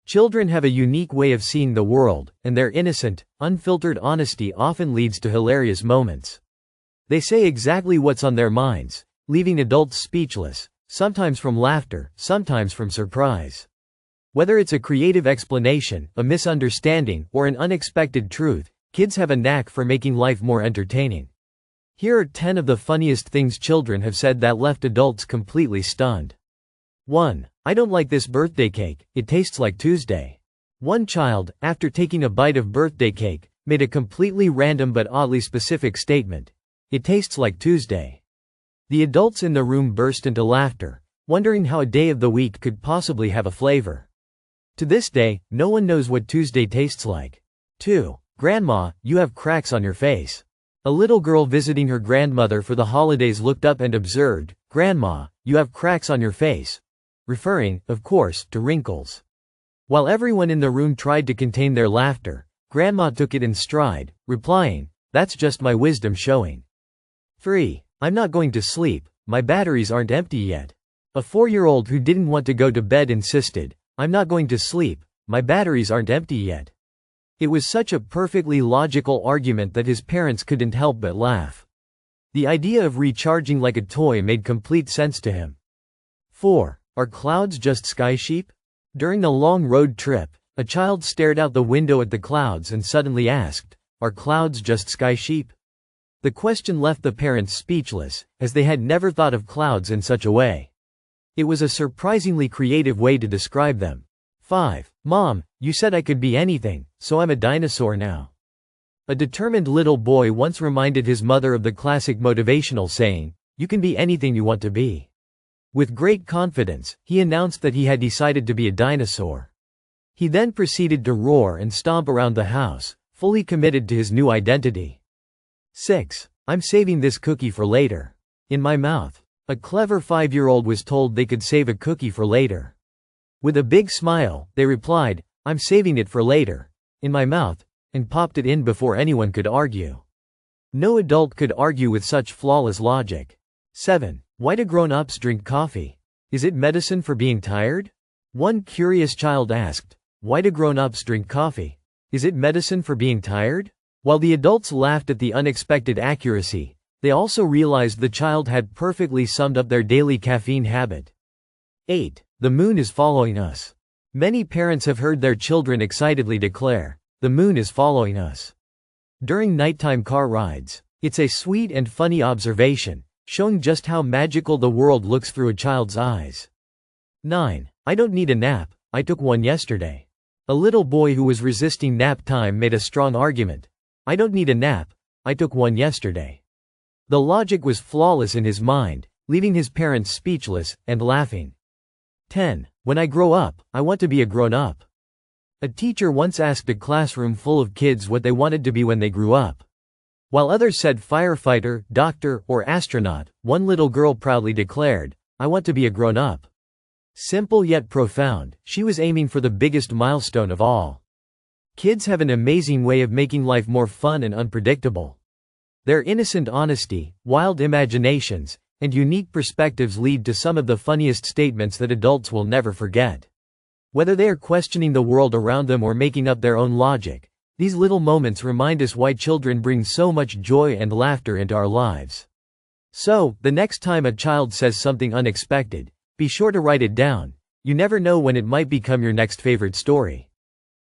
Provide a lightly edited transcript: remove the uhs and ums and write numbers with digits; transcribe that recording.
Children have a unique way of seeing the world, and their innocent, unfiltered honesty often leads to hilarious moments. They say exactly what's on their minds, leaving adults speechless, sometimes from laughter, sometimes from surprise. Whether it's a creative explanation, a misunderstanding, or an unexpected truth, kids have a knack for making life more entertaining. Here are 10 of the funniest things children have said that left adults completely stunned. 1. I don't like this birthday cake, it tastes like Tuesday. One child, after taking a bite of birthday cake, made a completely random but oddly specific statement. It tastes like Tuesday. The adults in the room burst into laughter, wondering how a day of the week could possibly have a flavor. To this day, no one knows what Tuesday tastes like. 2. Grandma, you have cracks on your face. A little girl visiting her grandmother for the holidays looked up and observed, "Grandma, you have cracks on your face," referring, of course, to wrinkles. While everyone in the room tried to contain their laughter, Grandma took it in stride, replying, "That's just my wisdom showing." 3. I'm not going to sleep, my batteries aren't empty yet. A 4-year-old who didn't want to go to bed insisted, "I'm not going to sleep, my batteries aren't empty yet." It was such a perfectly logical argument that his parents couldn't help but laugh. The idea of recharging like a toy made complete sense to him. 4. Are clouds just sky sheep? During a long road trip, a child stared out the window at the clouds and suddenly asked, "Are clouds just sky sheep?" The question left the parents speechless, as they had never thought of clouds in such a way. It was a surprisingly creative way to describe them. 5. Mom, you said I could be anything, so I'm a dinosaur now. A determined little boy once reminded his mother of the classic motivational saying, "You can be anything you want to be." With great confidence, he announced that he had decided to be a dinosaur. He then proceeded to roar and stomp around the house, fully committed to his new identity. 6. I'm saving this cookie for later. In my mouth. A clever 5-year-old was told they could save a cookie for later. With a big smile, they replied, "I'm saving it for later. In my mouth," and popped it in before anyone could argue. No adult could argue with such flawless logic. 7. Why do grown-ups drink coffee? Is it medicine for being tired? One curious child asked, "Why do grown-ups drink coffee? Is it medicine for being tired?" While the adults laughed at the unexpected accuracy, they also realized the child had perfectly summed up their daily caffeine habit. 8. The moon is following us. Many parents have heard their children excitedly declare, "The moon is following us," during nighttime car rides. It's a sweet and funny observation, showing just how magical the world looks through a child's eyes. 9. I don't need a nap, I took one yesterday. A little boy who was resisting nap time made a strong argument. "I don't need a nap, I took one yesterday." The logic was flawless in his mind, leaving his parents speechless and laughing. 10. When I grow up, I want to be a grown-up. A teacher once asked a classroom full of kids what they wanted to be when they grew up. While others said firefighter, doctor, or astronaut, one little girl proudly declared, "I want to be a grown-up." Simple yet profound, she was aiming for the biggest milestone of all. Kids have an amazing way of making life more fun and unpredictable. Their innocent honesty, wild imaginations, and unique perspectives lead to some of the funniest statements that adults will never forget. Whether they are questioning the world around them or making up their own logic, these little moments remind us why children bring so much joy and laughter into our lives. So, the next time a child says something unexpected, be sure to write it down. You never know when it might become your next favorite story.